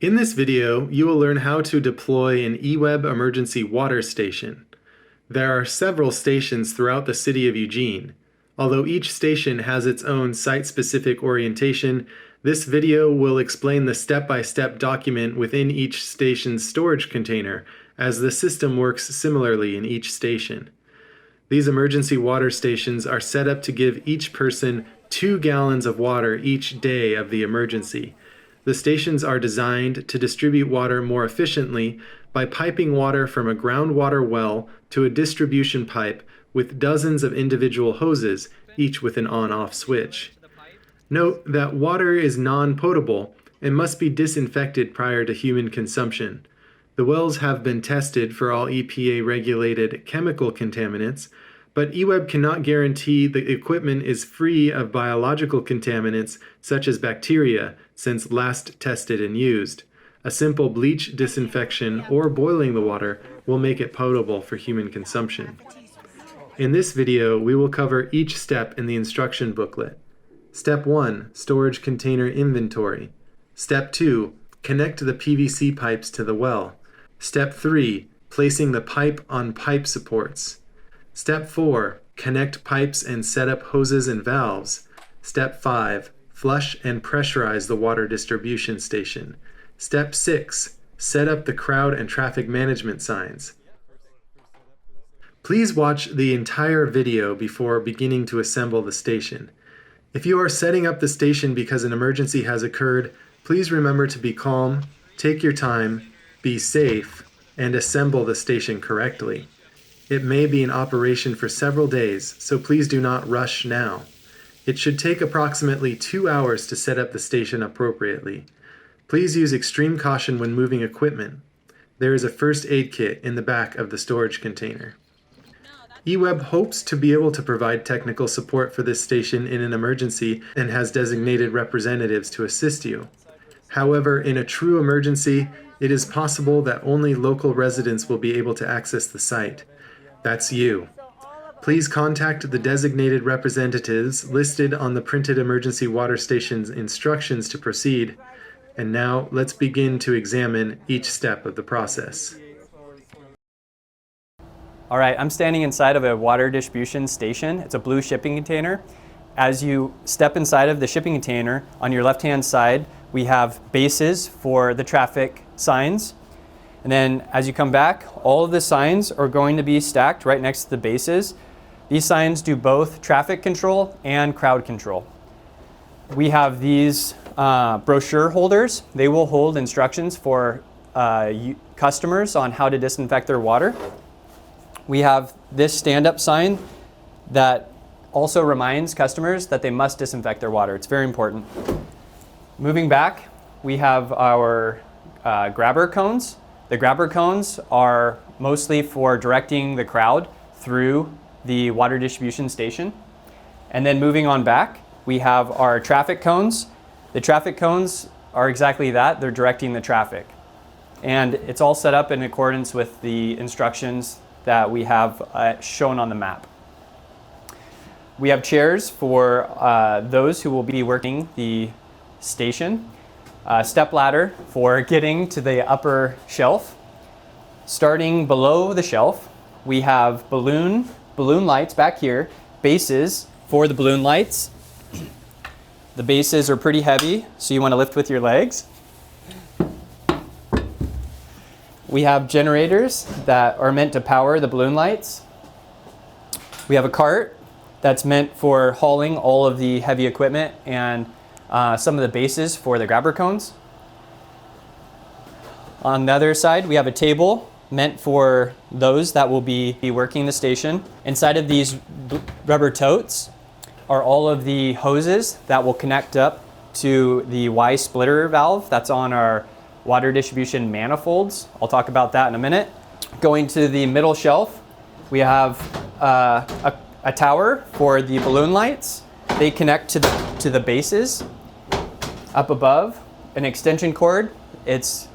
In this video, you will learn how to deploy an EWEB Emergency Water Station. There are several stations throughout the City of Eugene. Although each station has its own site-specific orientation, this video will explain the step-by-step document within each station's storage container, as the system works similarly in each station. These emergency water stations are set up to give each person 2 gallons of water each day of the emergency. The stations are designed to distribute water more efficiently by piping water from a groundwater well to a distribution pipe with dozens of individual hoses, each with an on-off switch. Note that water is non-potable and must be disinfected prior to human consumption. The wells have been tested for all EPA-regulated chemical contaminants, but EWEB cannot guarantee the equipment is free of biological contaminants such as bacteria since last tested and used. A simple bleach disinfection or boiling the water will make it potable for human consumption. In this video, we will cover each step in the instruction booklet. Step 1, storage container inventory. Step 2, connect the PVC pipes to the well. Step 3, placing the pipe on pipe supports. Step 4, connect pipes and set up hoses and valves. Step 5, flush and pressurize the water distribution station. Step 6, set up the crowd and traffic management signs. Please watch the entire video before beginning to assemble the station. If you are setting up the station because an emergency has occurred, please remember to be calm, take your time, be safe, and assemble the station correctly. It may be in operation for several days, so please do not rush now. It should take approximately 2 hours to set up the station appropriately. Please use extreme caution when moving equipment. There is a first aid kit in the back of the storage container. EWEB hopes to be able to provide technical support for this station in an emergency and has designated representatives to assist you. However, in a true emergency, it is possible that only local residents will be able to access the site. That's you. Please contact the designated representatives listed on the printed emergency water station's instructions to proceed. And now, let's begin to examine each step of the process. All right, I'm standing inside of a water distribution station. It's a blue shipping container. As you step inside of the shipping container, on your left-hand side, we have bases for the traffic signs. And then as you come back, all of the signs are going to be stacked right next to the bases. These signs do both traffic control and crowd control. We have these brochure holders. They will hold instructions for customers on how to disinfect their water. We have this stand-up sign that also reminds customers that they must disinfect their water. It's very important. Moving back, we have our grabber cones. The grabber cones are mostly for directing the crowd through the water distribution station. And then moving on back, we have our traffic cones. The traffic cones are exactly that. They're directing the traffic. And it's all set up in accordance with the instructions that we have shown on the map. We have chairs for those who will be working the station. Step ladder for getting to the upper shelf. Starting below the shelf, we have balloon lights back here, bases for the balloon lights. The bases are pretty heavy, so you want to lift with your legs. We have generators that are meant to power the balloon lights. We have a cart that's meant for hauling all of the heavy equipment and some of the bases for the grabber cones. On the other side, we have a table meant for those that will be working the station. Inside of these rubber totes are all of the hoses that will connect up to the Y splitter valve that's on our water distribution manifolds. I'll talk about that in a minute. Going to the middle shelf, we have a tower for the balloon lights. They connect to the bases. Up above, an extension cord. It's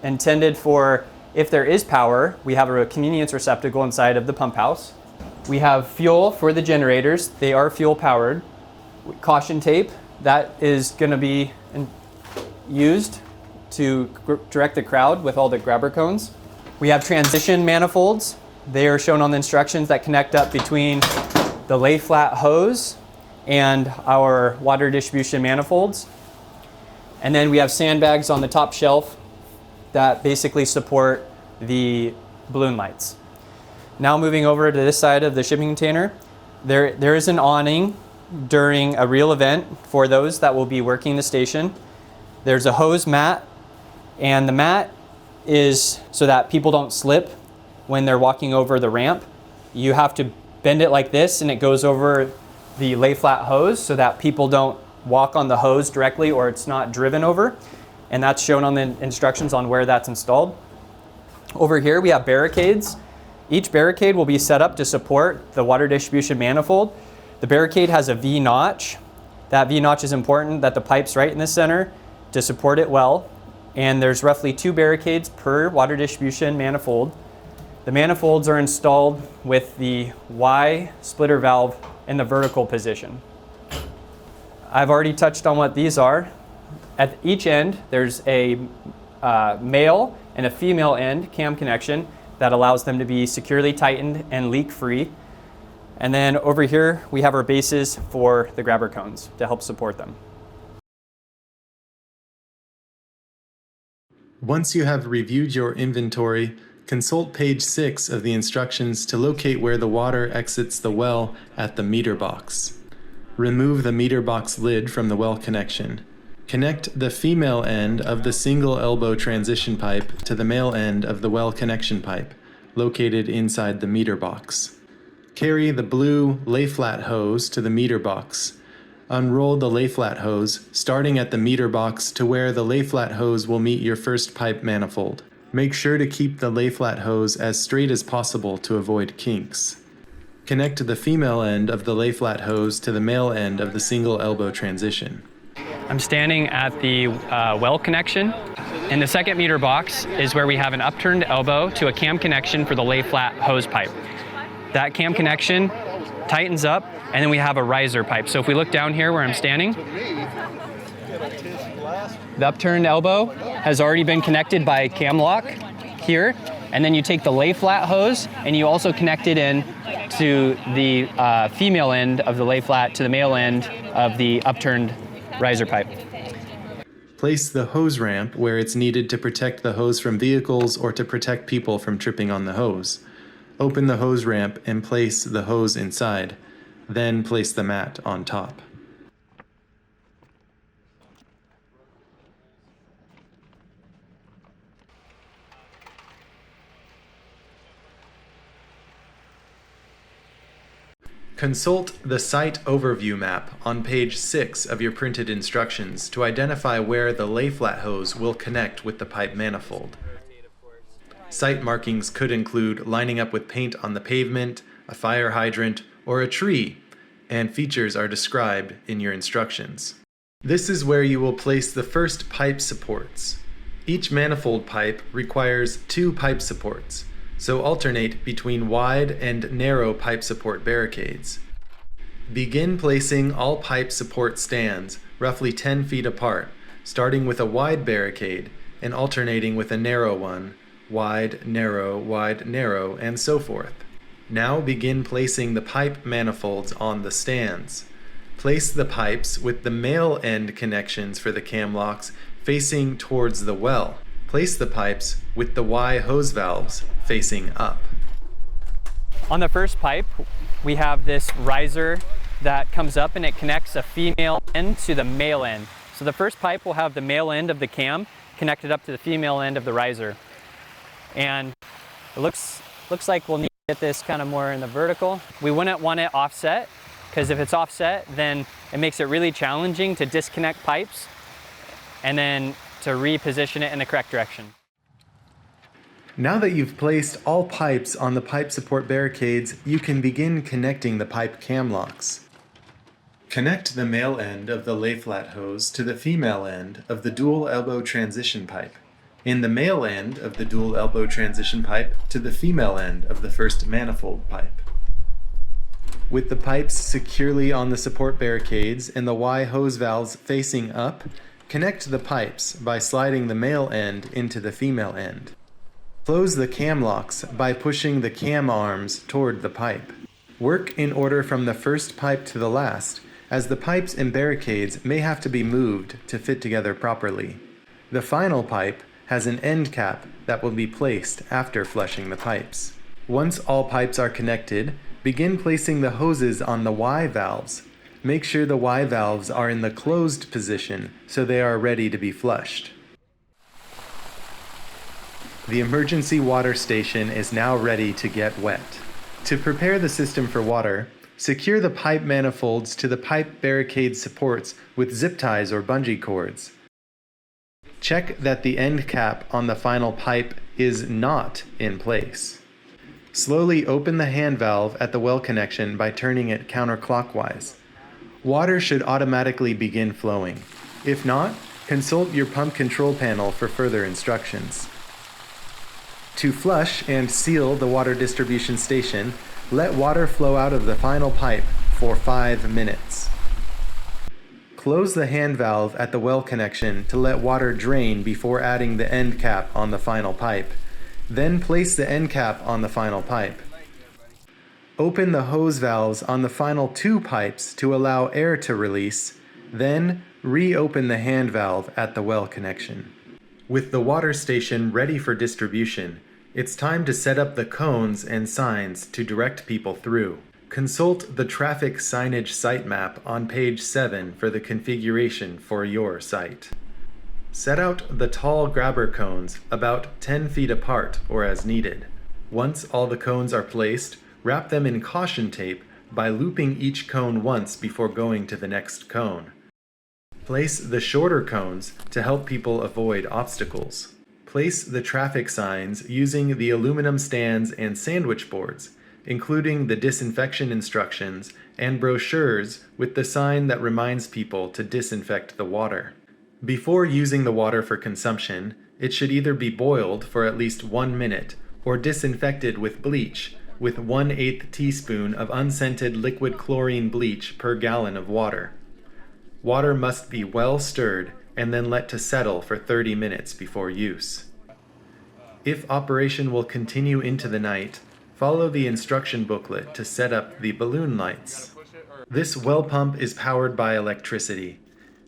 intended for if there is power. We have a convenience receptacle inside of the pump house. We have fuel for the generators. They are fuel powered. Caution tape, that is going to be used to direct the crowd with all the grabber cones. We have transition manifolds. They are shown on the instructions that connect up between the lay flat hose and our water distribution manifolds. And then we have sandbags on the top shelf that basically support the balloon lights. Now moving over to this side of the shipping container, there is an awning during a real event for those that will be working the station. There's a hose mat, and the mat is so that people don't slip when they're walking over the ramp. You have to bend it like this and it goes over the lay flat hose so that people don't walk on the hose directly or it's not driven over. And that's shown on the instructions on where that's installed. Over here we have barricades. Each barricade will be set up to support the water distribution manifold. The barricade has a V-notch. That V-notch is important that the pipe's right in the center to support it well. And there's roughly 2 barricades per water distribution manifold. The manifolds are installed with the Y splitter valve in the vertical position. I've already touched on what these are. At each end, there's a male and a female end cam connection that allows them to be securely tightened and leak-free. And then over here, we have our bases for the grabber cones to help support them. Once you have reviewed your inventory, consult page 6 of the instructions to locate where the water exits the well at the meter box. Remove the meter box lid from the well connection. Connect the female end of the single elbow transition pipe to the male end of the well connection pipe, located inside the meter box. Carry the blue lay-flat hose to the meter box. Unroll the lay-flat hose, starting at the meter box to where the lay-flat hose will meet your first pipe manifold. Make sure to keep the lay-flat hose as straight as possible to avoid kinks. Connect the female end of the lay-flat hose to the male end of the single elbow transition. I'm standing at the well connection. In the second meter box is where we have an upturned elbow to a cam connection for the lay-flat hose pipe. That cam connection tightens up, and then we have a riser pipe. So if we look down here where I'm standing, the upturned elbow has already been connected by cam lock here, and then you take the lay flat hose and you also connect it in to the female end of the lay flat to the male end of the upturned riser pipe. Place the hose ramp where it's needed to protect the hose from vehicles or to protect people from tripping on the hose. Open the hose ramp and place the hose inside. Then place the mat on top. Consult the site overview map on page 6 of your printed instructions to identify where the lay-flat hose will connect with the pipe manifold. Site markings could include lining up with paint on the pavement, a fire hydrant, or a tree, and features are described in your instructions. This is where you will place the first pipe supports. Each manifold pipe requires 2 pipe supports, so alternate between wide and narrow pipe support barricades. Begin placing all pipe support stands roughly 10 feet apart, starting with a wide barricade and alternating with a narrow one, wide, narrow, and so forth. Now begin placing the pipe manifolds on the stands. Place the pipes with the male end connections for the cam locks facing towards the well. Place the pipes with the Y hose valves facing up. On the first pipe, we have this riser that comes up and it connects a female end to the male end. So the first pipe will have the male end of the cam connected up to the female end of the riser. And it looks like we'll need to get this kind of more in the vertical. We wouldn't want it offset, because if it's offset, then it makes it really challenging to disconnect pipes and then to reposition it in the correct direction. Now that you've placed all pipes on the pipe support barricades, you can begin connecting the pipe cam locks. Connect the male end of the lay-flat hose to the female end of the dual elbow transition pipe, and the male end of the dual elbow transition pipe to the female end of the first manifold pipe. With the pipes securely on the support barricades and the Y hose valves facing up, Connect the pipes by sliding the male end into the female end. Close the cam locks by pushing the cam arms toward the pipe. Work in order from the first pipe to the last, as the pipes and barricades may have to be moved to fit together properly. The final pipe has an end cap that will be placed after flushing the pipes. Once all pipes are connected, begin placing the hoses on the Y valves. Make sure the Y valves are in the closed position so they are ready to be flushed. The emergency water station is now ready to get wet. To prepare the system for water, secure the pipe manifolds to the pipe barricade supports with zip ties or bungee cords. Check that the end cap on the final pipe is not in place. Slowly open the hand valve at the well connection by turning it counterclockwise. Water should automatically begin flowing. If not, consult your pump control panel for further instructions. To flush and seal the water distribution station, let water flow out of the final pipe for 5 minutes. Close the hand valve at the well connection to let water drain before adding the end cap on the final pipe. Then place the end cap on the final pipe. Open the hose valves on the final 2 pipes to allow air to release, then reopen the hand valve at the well connection. With the water station ready for distribution, it's time to set up the cones and signs to direct people through. Consult the traffic signage site map on page 7 for the configuration for your site. Set out the tall grabber cones about 10 feet apart or as needed. Once all the cones are placed, wrap them in caution tape by looping each cone once before going to the next cone. Place the shorter cones to help people avoid obstacles. Place the traffic signs using the aluminum stands and sandwich boards, including the disinfection instructions and brochures with the sign that reminds people to disinfect the water. Before using the water for consumption, it should either be boiled for at least 1 minute or disinfected with bleach with 1/8 teaspoon of unscented liquid chlorine bleach per gallon of water. Water must be well stirred and then let to settle for 30 minutes before use. If operation will continue into the night, follow the instruction booklet to set up the balloon lights. This well pump is powered by electricity.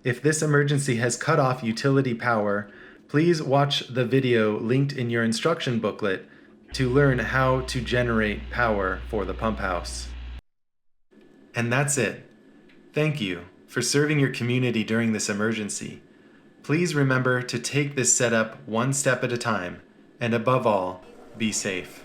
If this emergency has cut off utility power, please watch the video linked in your instruction booklet to learn how to generate power for the pump house. And that's it. Thank you for serving your community during this emergency. Please remember to take this setup one step at a time, and above all, be safe.